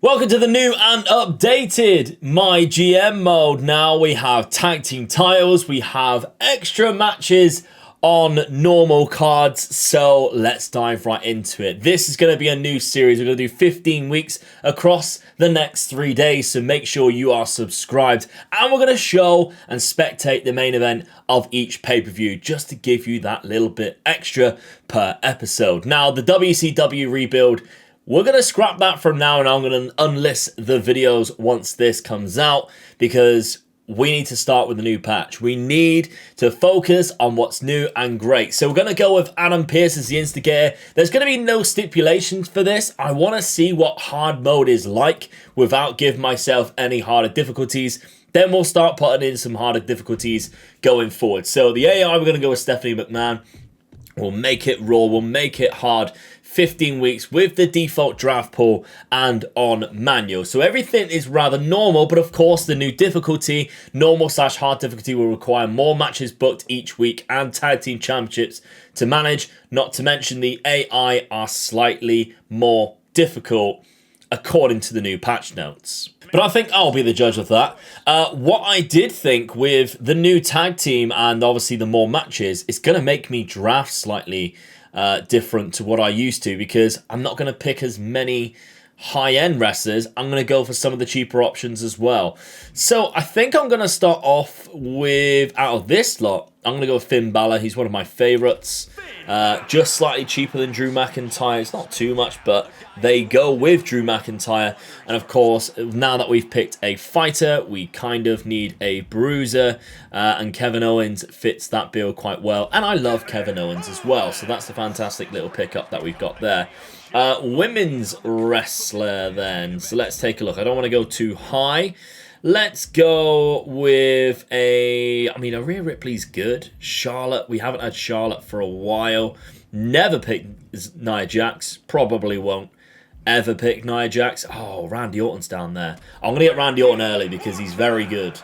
Welcome to the new and updated MyGM mode. Now we have tag team titles, we have extra matches on normal cards, so let's dive right into it. This is going to be a new series. We're going to do 15 weeks across the next 3 days, so make sure you are subscribed. And we're going to show and spectate the main event of each pay-per-view just to give you that little bit extra per episode. Now, the WCW rebuild, we're going to scrap that from now, and I'm going to unlist the videos once this comes out because we need to start with a new patch. We need to focus on what's new and great. So we're going to go with Adam Pearce as the instigator. There's going to be no stipulations for this. I want to see what hard mode is like without giving myself any harder difficulties. Then we'll start putting in some harder difficulties going forward. So the AI, we're going to go with Stephanie McMahon. We'll make it raw. We'll make it hard. 15 weeks with the default draft pool and on manual. So everything is rather normal, but of course the new difficulty, normal/hard difficulty, will require more matches booked each week and tag team championships to manage. Not to mention the AI are slightly more difficult according to the new patch notes. But I think I'll be the judge of that. What I did think with the new tag team and obviously the more matches, it's going to make me draft slightly different to what I used to, because I'm not going to pick as many high-end wrestlers. I'm going to go for some of the cheaper options as well. So I think I'm going to start off with, out of this lot, I'm going to go with Finn Balor. He's one of my favorites. Just slightly cheaper than Drew McIntyre. It's not too much, but they go with Drew McIntyre. And of course, now that we've picked a fighter, we kind of need a bruiser. And Kevin Owens fits that bill quite well. And I love Kevin Owens as well. So that's a fantastic little pickup that we've got there. Women's wrestler then. So let's take a look. I don't want to go too high. Let's go with a Rhea Ripley's good. Charlotte, we haven't had Charlotte for a while. Never picked Nia Jax. Probably won't ever pick Nia Jax. Oh, Randy Orton's down there. I'm going to get Randy Orton early because he's very good.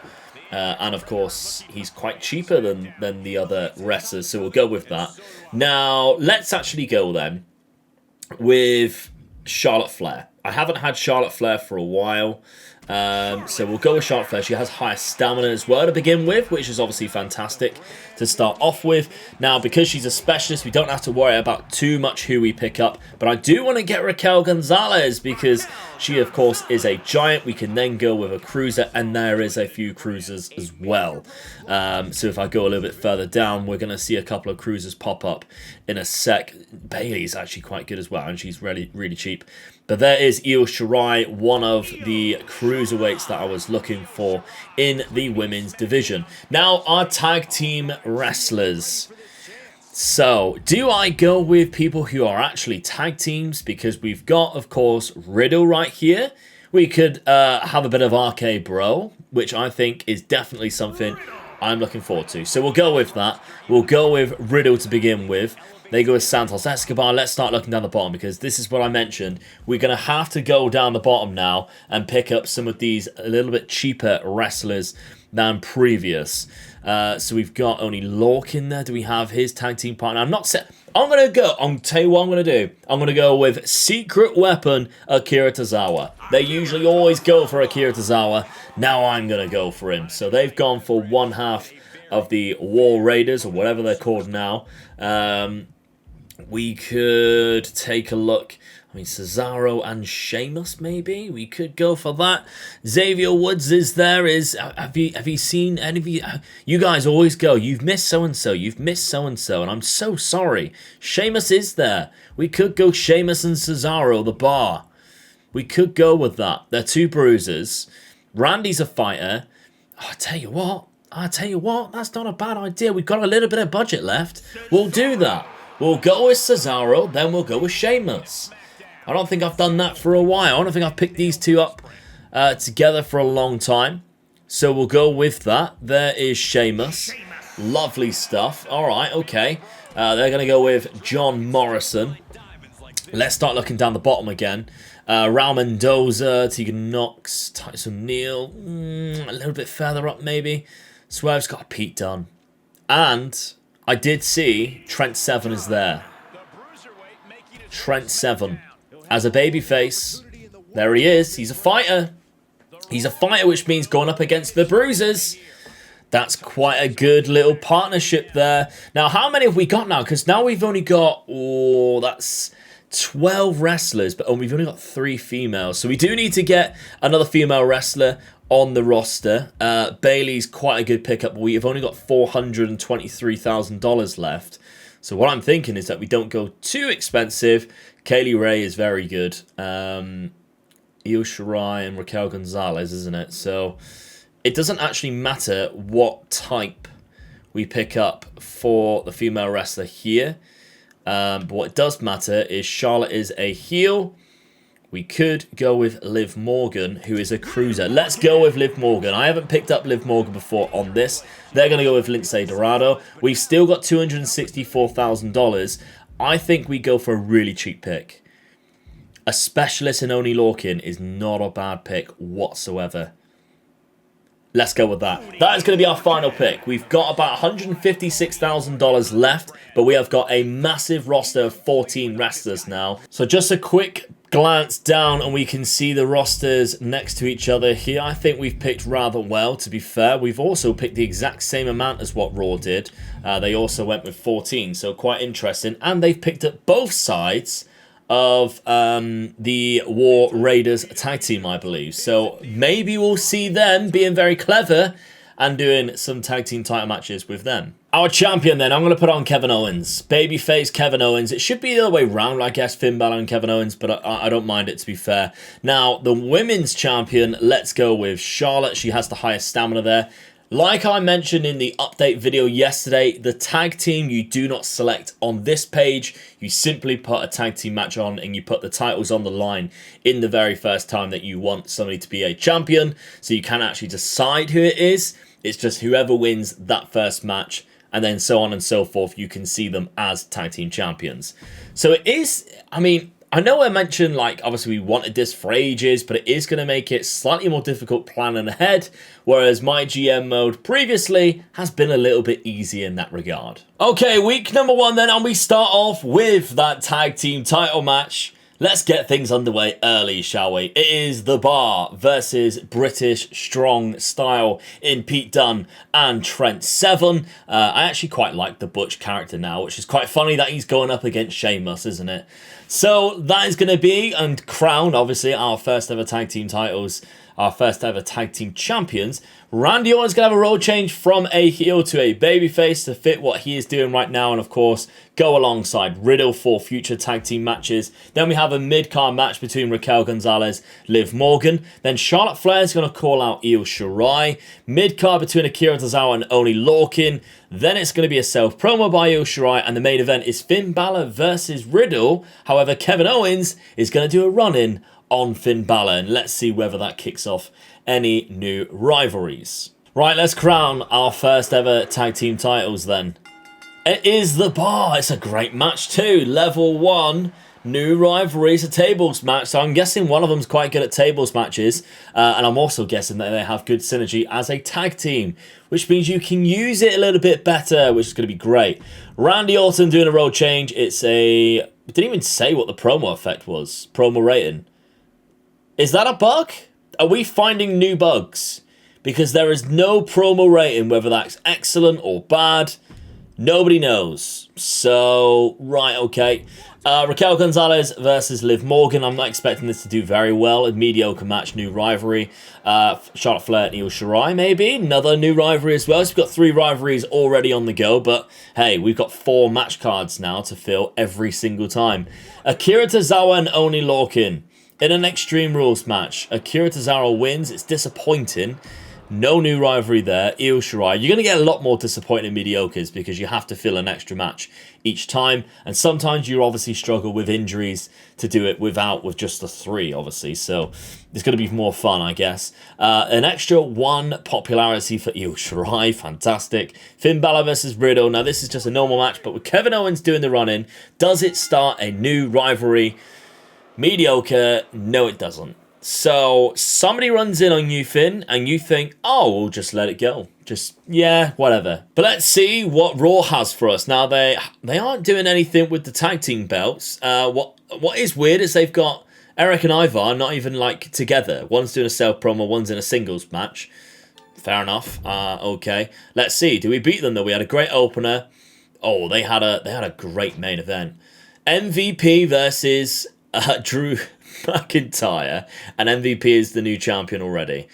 And of course, he's quite cheaper than the other wrestlers. So we'll go with that. Now, let's actually go then with Charlotte Flair. I haven't had Charlotte Flair for a while. So we'll go with Charlotte Flair. She has higher stamina as well to begin with, which is obviously fantastic to start off with. Now, because she's a specialist, we don't have to worry about too much who we pick up. But I do want to get Raquel Gonzalez because she, of course, is a giant. We can then go with a cruiser, and there is a few cruisers as well. So if I go a little bit further down, we're going to see a couple of cruisers pop up in a sec. Bayley's actually quite good as well, and she's really, really cheap. But there is Io Shirai, one of the cruiserweights that I was looking for in the women's division. Now, our tag team wrestlers. So, do I go with people who are actually tag teams? Because we've got, of course, Riddle right here. We could have a bit of RK Bro, which I think is definitely something I'm looking forward to. So we'll go with that. We'll go with Riddle to begin with. They go with Santos Escobar. Let's start looking down the bottom because this is what I mentioned. We're going to have to go down the bottom now and pick up some of these a little bit cheaper wrestlers than previous. So we've got only Lork in there. Do we have his tag team partner? I'm not set. I'm going to go. I'll tell you what I'm going to do. I'm going to go with Secret Weapon Akira Tozawa. They usually always go for Akira Tozawa. Now I'm going to go for him. So they've gone for one half of the War Raiders or whatever they're called now. We could take a look. I mean, Cesaro and Sheamus, maybe? We could go for that. Xavier Woods is there. Have you seen any of you? You guys always go, you've missed so-and-so, you've missed so-and-so, and I'm so sorry. Sheamus is there. We could go Sheamus and Cesaro, the bar. We could go with that. They're two bruisers. Randy's a fighter. Oh, I tell you what, that's not a bad idea. We've got a little bit of budget left. We'll do that. We'll go with Cesaro, then we'll go with Sheamus. I don't think I've done that for a while. I don't think I've picked these two up together for a long time. So we'll go with that. There is Sheamus. Lovely stuff. All right, okay. They're going to go with John Morrison. Let's start looking down the bottom again. Raul Mendoza, Tegan Knox, Titus O'Neil. A little bit further up, maybe. Swerve's got a Pete Dunne. And I did see Trent Seven is there. Trent Seven as a babyface. There he is. He's a fighter. He's a fighter, which means going up against the Bruisers. That's quite a good little partnership there. Now, how many have we got now? Because now we've only got, oh, that's 12 wrestlers, but we've only got 3 females. So we do need to get another female wrestler on the roster. Bailey's quite a good pickup, but we've only got $423,000 left. So what I'm thinking is that we don't go too expensive. Kaylee Ray is very good. Io Shirai and Raquel Gonzalez, isn't it? So it doesn't actually matter what type we pick up for the female wrestler here. But what does matter is Charlotte is a heel. We could go with Liv Morgan, who is a cruiser. Let's go with Liv Morgan. I haven't picked up Liv Morgan before on this. They're going to go with Lindsay Dorado. We've still got $264,000. I think we go for a really cheap pick. A specialist in Oni Lorcan is not a bad pick whatsoever. Let's go with that. That is going to be our final pick. We've got about $156,000 left, but we have got a massive roster of 14 wrestlers now. So just a quick glance down and we can see the rosters next to each other here. I think we've picked rather well, to be fair. We've also picked the exact same amount as what Raw did. They also went with 14, so quite interesting. And they've picked up both sides of the War Raiders tag team, I believe. So maybe we'll see them being very clever and doing some tag team title matches with them. Our champion then, I'm going to put on Kevin Owens. Babyface Kevin Owens. It should be the other way round, I guess, Finn Balor and Kevin Owens, but I don't mind it, to be fair. Now, the women's champion, let's go with Charlotte. She has the highest stamina there. Like I mentioned in the update video yesterday, the tag team you do not select on this page. You simply put a tag team match on and you put the titles on the line in the very first time that you want somebody to be a champion. So you can actually decide who it is. It's just whoever wins that first match, and then so on and so forth. You can see them as tag team champions. So it is, I mean, I know I mentioned, like, obviously we wanted this for ages, but it is going to make it slightly more difficult planning ahead, whereas my GM mode previously has been a little bit easier in that regard. Okay, week number 1 then, and we start off with that tag team title match. Let's get things underway early, shall we? It is The Bar versus British Strong Style in Pete Dunne and Trent Seven. I actually quite like the Butch character now, which is quite funny that he's going up against Sheamus, isn't it? So that is going to be, and crown, obviously, our first ever tag team titles, our first ever tag team champions. Randy Orton's going to have a role change from a heel to a babyface to fit what he is doing right now, and of course, go alongside Riddle for future tag team matches. Then we have a mid-card match between Raquel Gonzalez, Liv Morgan. Then Charlotte Flair is going to call out Io Shirai. Mid-card between Akira Tozawa and Oni Lorcan. Then it's going to be a self-promo by Io Shirai, and the main event is Finn Balor versus Riddle. However, Kevin Owens is going to do a run-in on Finn Balor, and let's see whether that kicks off any new rivalries. Right, let's crown our first ever tag team titles then. It is The Bar. It's a great match too. Level 1, new rivalries, a tables match. So I'm guessing one of them's quite good at tables matches. And I'm also guessing that they have good synergy as a tag team, which means you can use it a little bit better, which is going to be great. Randy Orton doing a role change. It's a... It didn't even say what the promo effect was. Promo rating. Is that a bug? Are we finding new bugs? Because there is no promo rating, whether that's excellent or bad. Nobody knows. So, right, okay. Raquel Gonzalez versus Liv Morgan. I'm not expecting this to do very well. A mediocre match, new rivalry. Charlotte Flair and Io Shirai, maybe. Another new rivalry as well. So we've got 3 rivalries already on the go. But, hey, we've got 4 match cards now to fill every single time. Akira Tozawa and Oni Lorcan. In an Extreme Rules match, Akira Tozawa wins. It's disappointing. No new rivalry there. Io Shirai. You're going to get a lot more disappointing mediocres because you have to fill an extra match each time. And sometimes you obviously struggle with injuries to do it with just the 3, obviously. So it's going to be more fun, I guess. An extra 1 popularity for Io Shirai. Fantastic. Finn Balor versus Riddle. Now, this is just a normal match, but with Kevin Owens doing the run-in, does it start a new rivalry? Mediocre. No, it doesn't. So, somebody runs in on you, Finn, and you think, oh, we'll just let it go. Just, yeah, whatever. But let's see what Raw has for us. Now, they aren't doing anything with the tag team belts. What is weird is they've got Eric and Ivar not even like together. One's doing a self promo, one's in a singles match. Fair enough. Okay. Let's see. Do we beat them though? We had a great opener. Oh, they had a great main event. MVP versus Drew McIntyre, and MVP is the new champion already.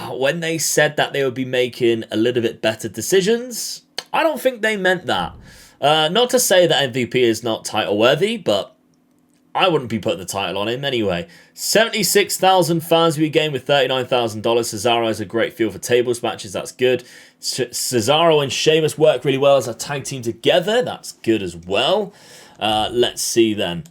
When they said that they would be making a little bit better decisions, I don't think they meant that. Not to say that MVP is not title worthy, but I wouldn't be putting the title on him anyway. 76,000 fans we gained with $39,000. Cesaro has a great feel for tables matches. That's good. Cesaro and Sheamus work really well as a tag team together. That's good as well. Let's see then.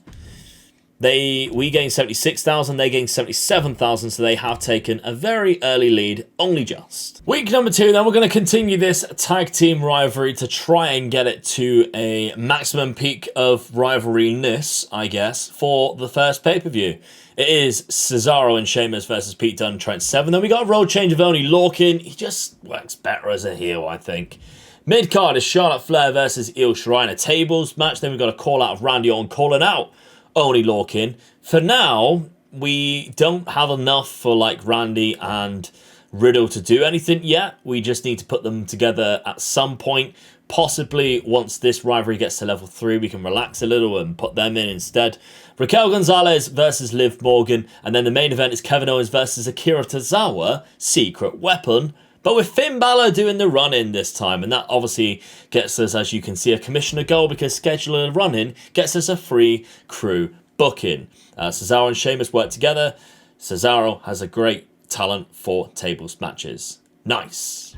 We gained 76,000, they gained 77,000, so they have taken a very early lead, only just. Week number 2, then we're going to continue this tag team rivalry to try and get it to a maximum peak of rivalry-ness, I guess, for the first pay-per-view. It is Cesaro and Sheamus versus Pete Dunne and Trent Seven. Then we got a role change of Only Lorcan. He just works better as a heel, I think. Mid-card is Charlotte Flair versus Io Shirai in a tables match. Then we've got a call-out of Randy Orton calling out Only Lorcan. For now, we don't have enough for like Randy and Riddle to do anything yet. We just need to put them together at some point. Possibly once this rivalry gets to level 3, we can relax a little and put them in instead. Raquel Gonzalez versus Liv Morgan. And then the main event is Kevin Owens versus Akira Tozawa, Secret Weapon. But with Finn Balor doing the run-in this time, and that obviously gets us, as you can see, a commissioner goal because scheduling a run-in gets us a free crew booking. Cesaro and Sheamus work together. Cesaro has a great talent for tables matches. Nice.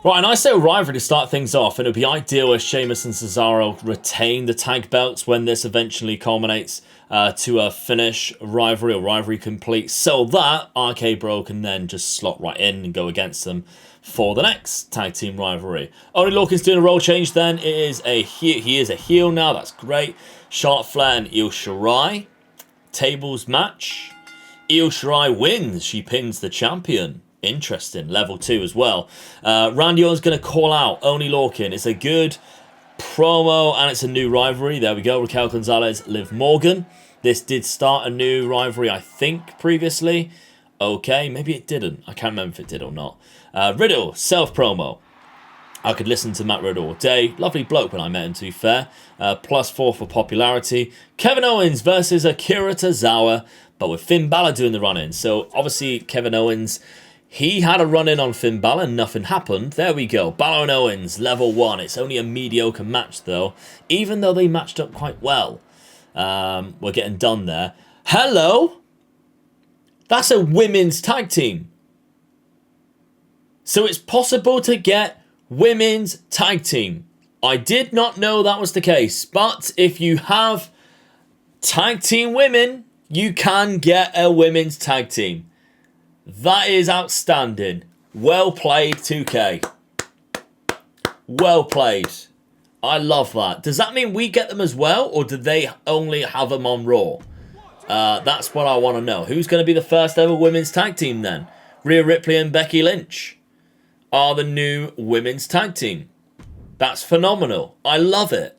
Right, a nice little rivalry to start things off, and it would be ideal if Sheamus and Cesaro retain the tag belts when this eventually culminates to a finish rivalry or rivalry complete, so that RK Bro can then just slot right in and go against them for the next tag team rivalry. Only Lorcan's doing a role change then. He is a heel now, that's great. Charlotte Flair and Io Shirai. Tables match. Io Shirai wins. She pins the champion. Interesting. Level 2 as well. Randy Orton's going to call out Only Lorcan. It's a good promo and it's a new rivalry. There we go. Raquel Gonzalez, Liv Morgan. This did start a new rivalry, I think, previously. Okay, maybe it didn't. I can't remember if it did or not. Riddle, self-promo. I could listen to Matt Riddle all day. Lovely bloke when I met him, to be fair. +4 for popularity. Kevin Owens versus Akira Tozawa, but with Finn Balor doing the run-in. So, obviously, Kevin Owens, he had a run-in on Finn Balor. Nothing happened. There we go. Balor and Owens, level 1. It's only a mediocre match, though. Even though they matched up quite well. We're getting done there. Hello? That's a women's tag team. So it's possible to get women's tag team. I did not know that was the case. But if you have tag team women, you can get a women's tag team. That is outstanding. Well played, 2K. Well played. I love that. Does that mean we get them as well, or do they only have them on Raw? That's what I want to know. Who's going to be the first ever women's tag team then? Rhea Ripley and Becky Lynch are the new women's tag team. That's phenomenal. I love it.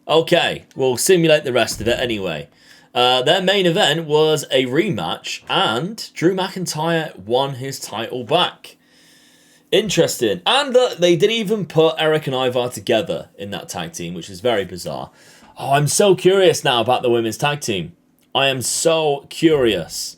Okay, we'll simulate the rest of it anyway. Their main event was a rematch, and Drew McIntyre won his title back. Interesting. And they didn't even put Eric and Ivar together in that tag team, which is very bizarre. Oh, I'm so curious now about the women's tag team. I am so curious.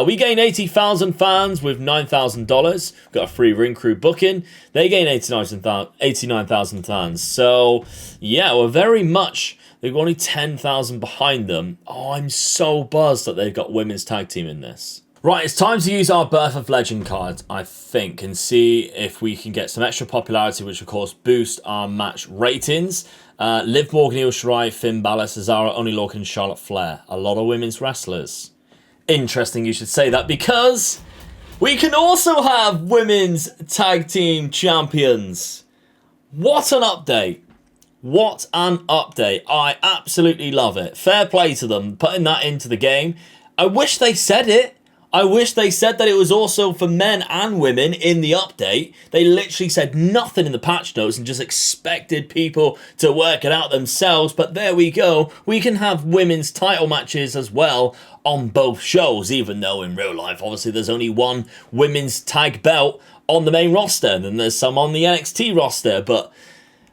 We gained 80,000 fans with $9,000. Got a free ring crew booking. They gained 89,000 fans. So, yeah, we're very much... They've got only 10,000 behind them. Oh, I'm so buzzed that they've got women's tag team in this. Right, it's time to use our Birth of Legend card, I think, and see if we can get some extra popularity, which of course boost our match ratings. Liv Morgan, Io Shirai, Finn Balor, Cesaro, Only Lorcan, and Charlotte Flair. A lot of women's wrestlers. Interesting you should say that, because we can also have women's tag team champions. What an update. What an update. I absolutely love it. Fair play to them, putting that into the game. I wish they said it. I wish they said that it was also for men and women in the update. They literally said nothing in the patch notes and just expected people to work it out themselves. But there we go. We can have women's title matches as well on both shows, even though in real life, obviously, there's only one women's tag belt on the main roster, and then there's some on the NXT roster. But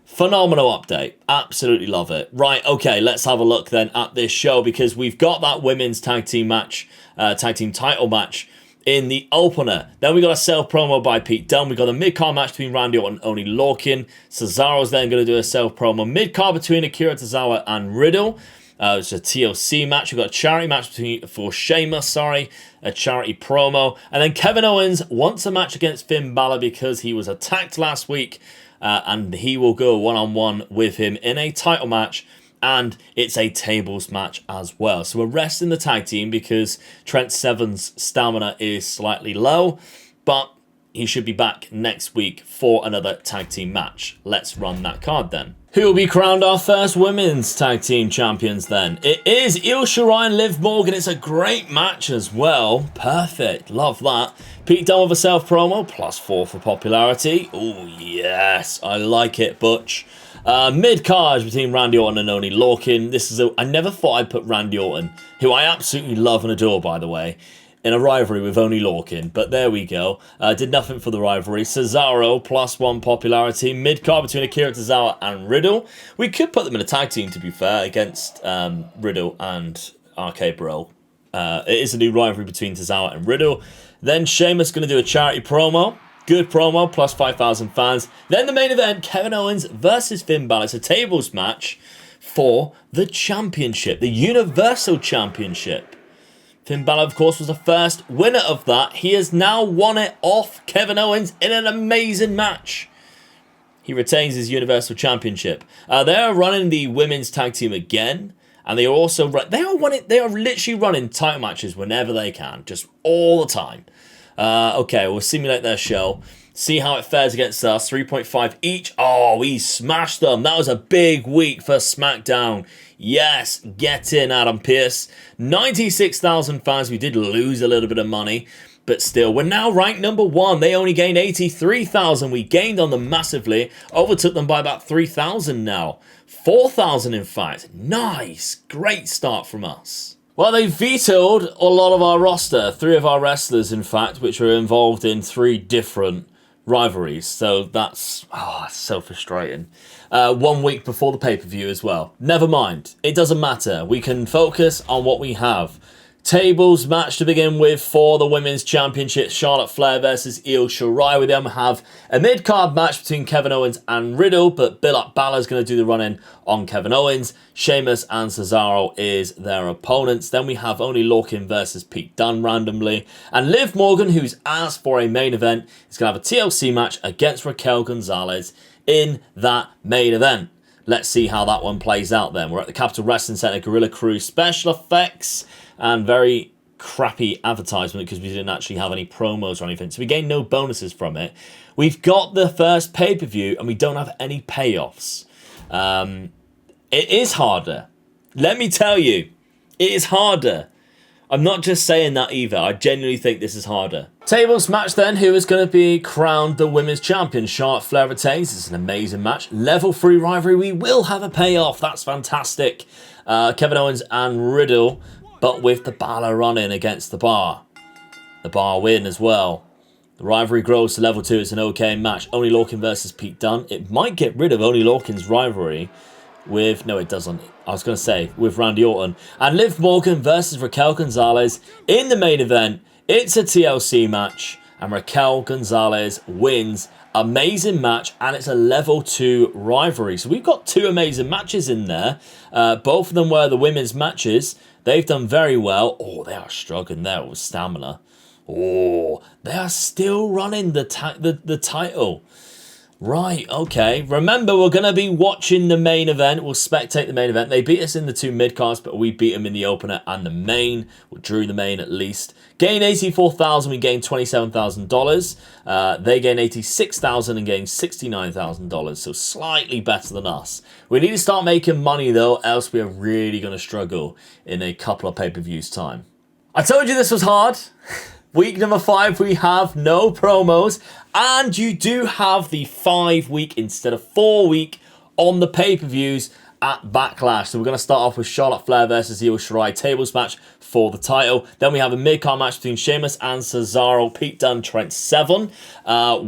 phenomenal update. Absolutely love it. Right, okay, let's have a look then at this show, because we've got that women's tag team match, tag team title match in the opener. Then we got a self promo by Pete Dunne. We got a mid-card match between Randy Orton and Oney Lorcan. Cesaro's then going to do a self promo mid-card between Akira Tozawa and Riddle. It's a TLC match. We've got a charity match for Sheamus, a charity promo. And then Kevin Owens wants a match against Finn Balor because he was attacked last week. And he will go one-on-one with him in a title match. And it's a tables match as well. So we're resting the tag team because Trent Seven's stamina is slightly low. But he should be back next week for another tag team match. Let's run that card then. Who will be crowned our first women's tag team champions then? It is Io Shirai and Liv Morgan. It's a great match as well. Perfect. Love that. Pete Dunne with a self promo. +4 for popularity. Oh, yes. I like it, Butch. Mid-card between Randy Orton and Oney Lorcan. I never thought I'd put Randy Orton, who I absolutely love and adore, by the way, in a rivalry with Oney Lorcan, but there we go. Did nothing for the rivalry. Cesaro, +1 popularity. Mid-card between Akira Tozawa and Riddle. We could put them in a tag team, to be fair, against Riddle and RK Bro. It is a new rivalry between Tozawa and Riddle. Then Sheamus going to do a charity promo. Good promo, +5,000 fans. Then the main event, Kevin Owens versus Finn Balor. It's a tables match for the championship, the Universal Championship. Finn Balor, of course, was the first winner of that. He has now won it off Kevin Owens in an amazing match. He retains his Universal Championship. They are running the women's tag team again, and they are also they are literally running title matches whenever they can, just all the time. Okay, we'll simulate their show. See how it fares against us. 3.5 each. Oh, we smashed them. That was a big week for SmackDown. Yes, get in, Adam Pearce. 96,000 fans. We did lose a little bit of money, but still, we're now ranked number 1. They only gained 83,000. We gained on them massively. Overtook them by about 3,000 now. 4,000, in fact. Nice. Great start from us. Well, they vetoed a lot of our roster. 3 of our wrestlers, in fact, which were involved in 3 different rivalries. So that's so frustrating. 1 week before the pay-per-view as well. Never mind. It doesn't matter. We can focus on what we have. Tables match to begin with for the Women's Championship. Charlotte Flair versus Io Shirai. We then have a mid-card match between Kevin Owens and Riddle, but Balor's going to do the run-in on Kevin Owens. Sheamus and Cesaro is their opponents. Then we have Oney Lorcan versus Pete Dunne randomly. And Liv Morgan, who's asked for a main event, is going to have a TLC match against Raquel Gonzalez in that main event. Let's see how that one plays out then. We're at the Capitol Wrestling Center, Gorilla Crew special effects, and very crappy advertisement because we didn't actually have any promos or anything. So we gained no bonuses from it. We've got the first pay-per-view and we don't have any payoffs. It is harder. Let me tell you, it is harder. I'm not just saying that either. I genuinely think this is harder. Tables match then. Who is going to be crowned the women's champion? Charlotte Flair retains. It's an amazing match. Level 3 rivalry. We will have a payoff. That's fantastic. Kevin Owens and Riddle, but with the Balor run-in against the Bar. The Bar win as well. The rivalry grows to level 2. It's an okay match. Oney Lorcan versus Pete Dunne. It might get rid of Oney Lorcan's rivalry with... No, it doesn't. I was going to say, with Randy Orton. And Liv Morgan versus Raquel Gonzalez in the main event. It's a TLC match. And Raquel Gonzalez wins. Amazing match. And it's a level 2 rivalry. So we've got 2 amazing matches in there. Both of them were the women's matches. They've done very well. Oh, they are struggling there with stamina. Oh, they are still running the title. Right, okay. Remember, we're going to be watching the main event. We'll spectate the main event. They beat us in the 2 mid-cards, but we beat them in the opener and the main. We drew the main at least. Gained 84,000, we gained $27,000. They gained 86,000 and gained $69,000, so slightly better than us. We need to start making money, though, else we are really going to struggle in a couple of pay-per-views time. I told you this was hard. Week number 5, we have no promos. And you do have the 5-week instead of 4-week on the pay-per-views at Backlash. So we're going to start off with Charlotte Flair versus Io Shirai tables match for the title. Then we have a mid-card match between Sheamus and Cesaro, Pete Dunne, Trent Seven,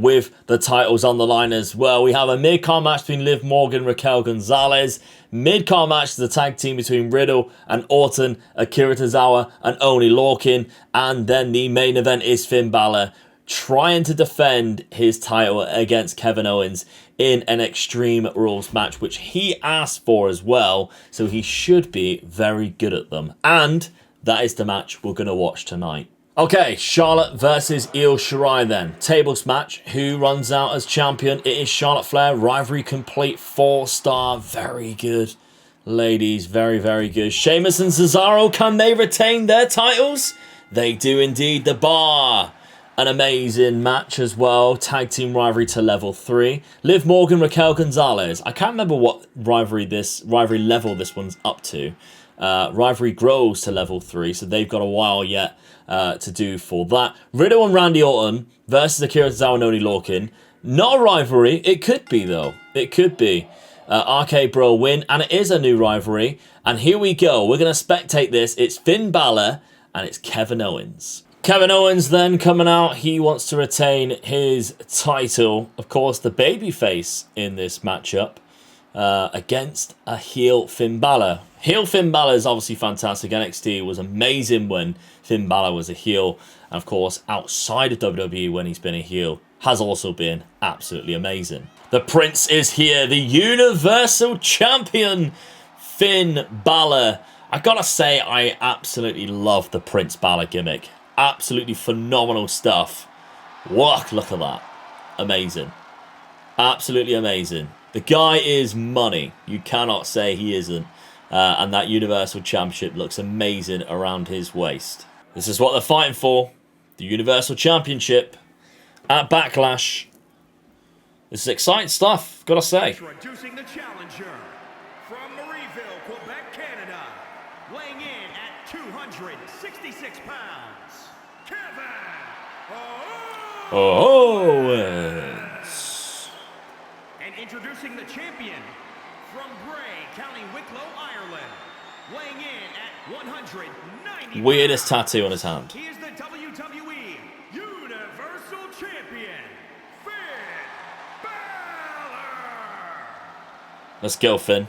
with the titles on the line as well. We have a mid-card match between Liv Morgan, Raquel Gonzalez. Mid-card match is a tag team between Riddle and Orton, Akira Tozawa and Oney Lorcan. And then the main event is Finn Balor trying to defend his title against Kevin Owens in an Extreme Rules match, which he asked for as well, so he should be very good at them. And that is the match we're going to watch tonight. Okay, Charlotte versus Io Shirai then. Tables match. Who runs out as champion? It is Charlotte Flair. Rivalry complete. 4-star. Very good. Ladies, very, very good. Sheamus and Cesaro, can they retain their titles? They do indeed. The Bar. An amazing match as well. Tag team rivalry to level 3. Liv Morgan, Raquel Gonzalez. I can't remember what rivalry level this one's up to. Rivalry grows to level 3, so they've got a while yet to do for that. Riddle and Randy Orton versus Akira Tozawa and Oney Lorcan. Not a rivalry. It could be, though. It could be. RK Bro win, and it is a new rivalry. And here we go. We're going to spectate this. It's Finn Balor, and it's Kevin Owens. Kevin Owens then coming out. He wants to retain his title. Of course, the babyface in this matchup against a heel Finn Balor. Heel Finn Balor is obviously fantastic. NXT was amazing when Finn Balor was a heel. And of course, outside of WWE when he's been a heel, has also been absolutely amazing. The Prince is here. The Universal Champion, Finn Balor. I gotta say, I absolutely love the Prince Balor gimmick. Absolutely phenomenal stuff. Look at that. Amazing. Absolutely amazing. The guy is money. You cannot say he isn't. And that Universal Championship looks amazing around his waist. This is what they're fighting for. The Universal Championship at Backlash. This is exciting stuff, gotta say. Introducing the challenger from Marieville, Quebec, Canada, weighing in at 266 pounds, Kevin Owens. And introducing the champion from Bray, County Wicklow, Ireland, weighing in at 190 Weirdest tattoo on his hand. He is the WWE Universal Champion, Finn Balor. Let's go, Finn.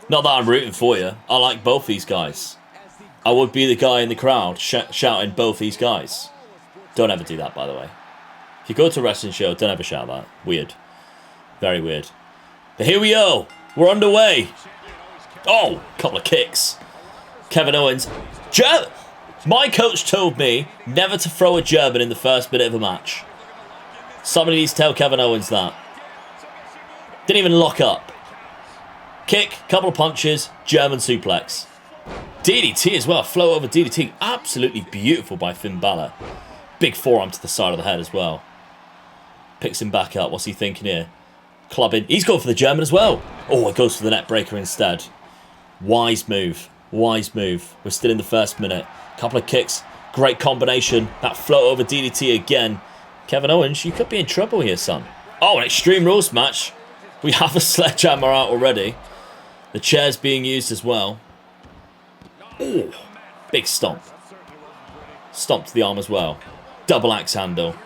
Not that I'm rooting for you. I like both these guys. I would be the guy in the crowd shouting both these guys. Don't ever do that, by the way. If you go to a wrestling show, don't ever shout that. Weird. Very weird. But here we go. We're underway. Oh, couple of kicks. Kevin Owens. My coach told me never to throw a German in the first minute of a match. Somebody needs to tell Kevin Owens that. Didn't even lock up. Kick, couple of punches, German suplex. DDT as well, flow over DDT. Absolutely beautiful by Finn Balor. Big forearm to the side of the head as well. Picks him back up. What's he thinking here? Clubbing. He's going for the German as well. Oh, it goes for the net breaker instead. Wise move. Wise move. We're still in the first minute. Couple of kicks. Great combination. That float over DDT again. Kevin Owens, you could be in trouble here, son. Oh, an Extreme Rules match. We have a sledgehammer out already. The chair's being used as well. Ooh, big stomp. Stomp to the arm as well. Double axe handle.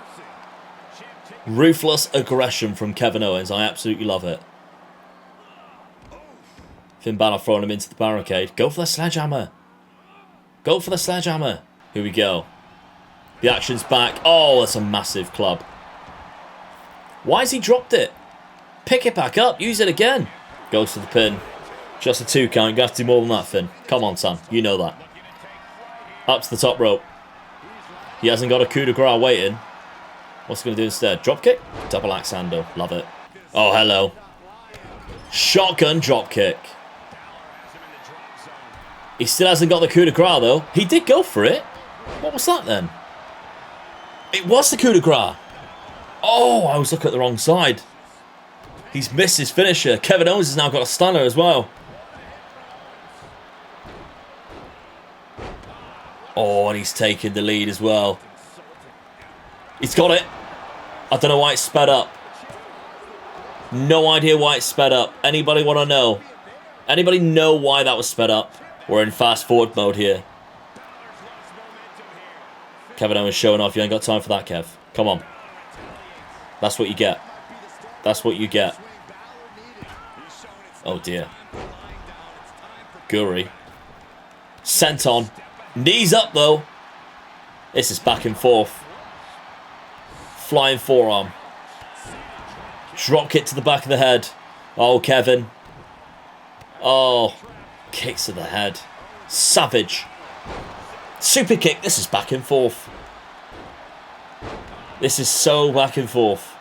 Ruthless aggression from Kevin Owens. I absolutely love it. Finn Balor throwing him into the barricade. Go for the sledgehammer. Go for the sledgehammer. Here we go. The action's back. Oh, that's a massive club. Why has he dropped it? Pick it back up. Use it again. Goes for the pin. Just a 2 count. You have to do more than that, Finn. Come on, son. You know that. Up to the top rope. He hasn't got a coup de grace waiting. What's he going to do instead? Dropkick? Double axe handle. Love it. Oh, hello. Shotgun dropkick. He still hasn't got the coup de grace, though. He did go for it. What was that, then? It was the coup de grace. Oh, I was looking at the wrong side. He's missed his finisher. Kevin Owens has now got a stunner as well. Oh, and he's taking the lead as well. He's got it. I don't know why it's sped up. No idea why it's sped up. Anybody want to know? Anybody know why that was sped up? We're in fast forward mode here. Kevin Owens showing off. You ain't got time for that, Kev. Come on. That's what you get. That's what you get. Oh, dear. Guri. Sent on. Knees up, though. This is back and forth. Flying forearm. Drop kick to the back of the head. Oh, Kevin. Oh. Kicks to the head. Savage. Super kick. This is back and forth. This is so back and forth.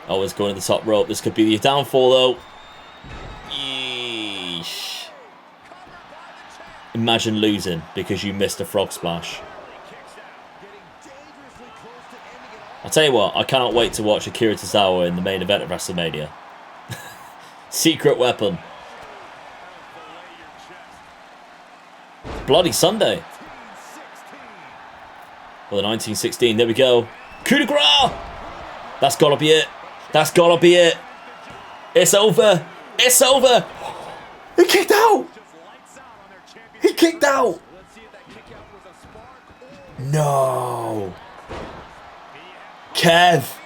Oh, it's going to the top rope. This could be your downfall, though. Yeesh. Imagine losing because you missed a frog splash. I'll tell you what, I cannot wait to watch Akira Tozawa in the main event of WrestleMania. Secret weapon. Bloody Sunday. Well, the 1916, there we go. Coup de grace! That's gotta be it. That's gotta be it. It's over. It's over. He kicked out. He kicked out. No. Kev.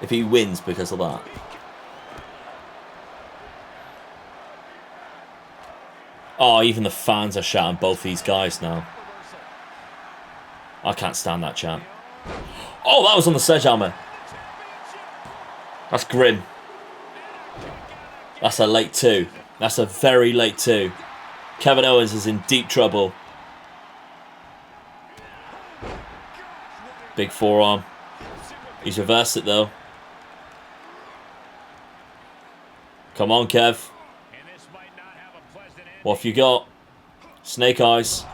If he wins because of that. Oh, even the fans are shouting both these guys now. I can't stand that chant. Oh, that was on the sledgehammer. That's grim. That's a late 2. That's a very late 2. Kevin Owens is in deep trouble. Big forearm. He's reversed it though. Come on, Kev. What have you got? Snake eyes.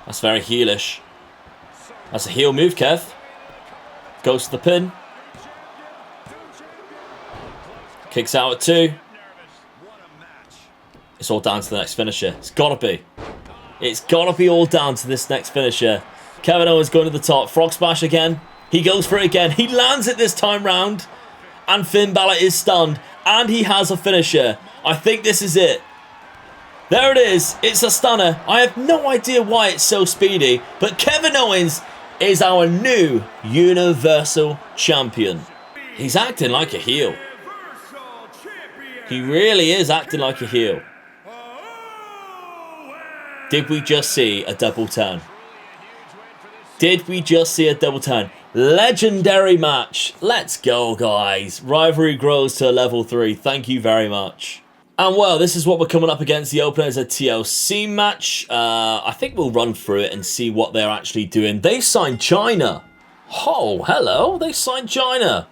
That's very heelish. That's a heel move, Kev. Goes to the pin. Kicks out at 2. It's all down to the next finisher. It's gotta be. It's gotta be all down to this next finisher. Kevin Owens going to the top. Frog splash again. He goes for it again. He lands it this time round. And Finn Balor is stunned. And he has a finisher. I think this is it. There it is. It's a stunner. I have no idea why it's so speedy. But Kevin Owens is our new Universal Champion. He's acting like a heel. He really is acting like a heel. Did we just see a double turn? Did we just see a double turn? Legendary match. Let's go, guys. Rivalry grows to level 3. Thank you very much. And well, this is what we're coming up against. The opener is a TLC match. I think we'll run through it and see what they're actually doing. They've signed China. Oh, hello. They signed China.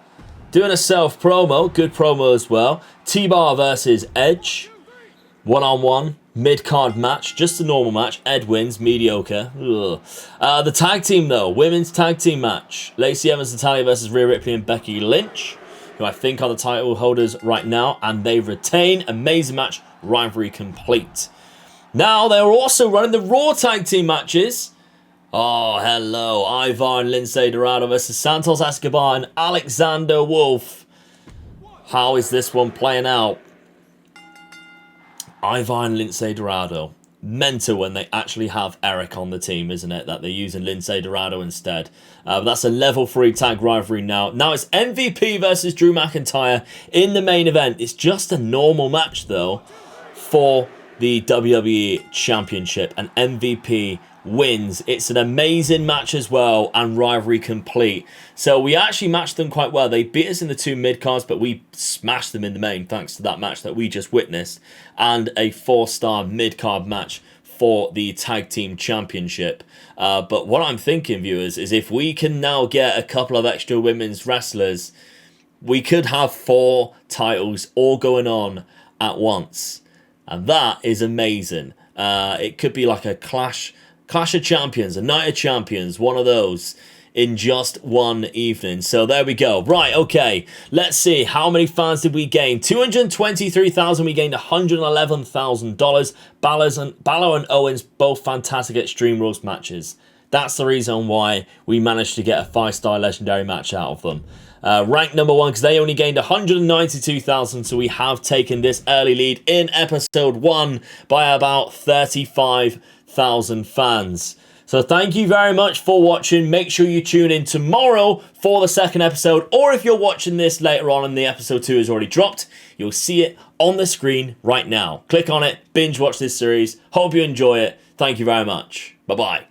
Doing a self-promo. Good promo as well. T-Bar versus Edge. One-on-one. Mid-card match. Just a normal match. Ed wins. Mediocre. The tag team, though. Women's tag team match. Lacey Evans, Natalya versus Rhea Ripley and Becky Lynch, who I think are the title holders right now, and they retain. Amazing match, rivalry complete. Now they're also running the Raw tag team matches. Oh, hello. Ivar and Lindsay Dorado versus Santos Escobar and Alexander Wolf. How is this one playing out? Ivar and Lindsay Dorado. Mental when they actually have Eric on the team, isn't it? That they're using Lindsay Dorado instead. But that's a level 3 tag rivalry now. Now it's MVP versus Drew McIntyre in the main event. It's just a normal match, though, for the WWE Championship. And MVP wins. It's an amazing match as well, and rivalry complete. So we actually matched them quite well. They beat us in the 2 mid-cards, but we smashed them in the main thanks to that match that we just witnessed, and a 4-star mid-card match for the Tag Team Championship. But what I'm thinking, viewers, is if we can now get a couple of extra women's wrestlers, we could have 4 titles all going on at once. And that is amazing. It could be like a Clash of Champions, a Night of Champions, one of those. in just one evening. So there we go. Right, okay. Let's see. How many fans did we gain? 223,000. We gained $111,000. Balor and Owens, both fantastic Extreme Rules matches. That's the reason why we managed to get a 5-star legendary match out of them. Rank number 1, because they only gained 192,000, so we have taken this early lead in episode 1 by about 35,000 fans. So thank you very much for watching. Make sure you tune in tomorrow for the second episode, or if you're watching this later on and the episode 2 is already dropped, you'll see it on the screen right now. Click on it, binge watch this series. Hope you enjoy it. Thank you very much. Bye-bye.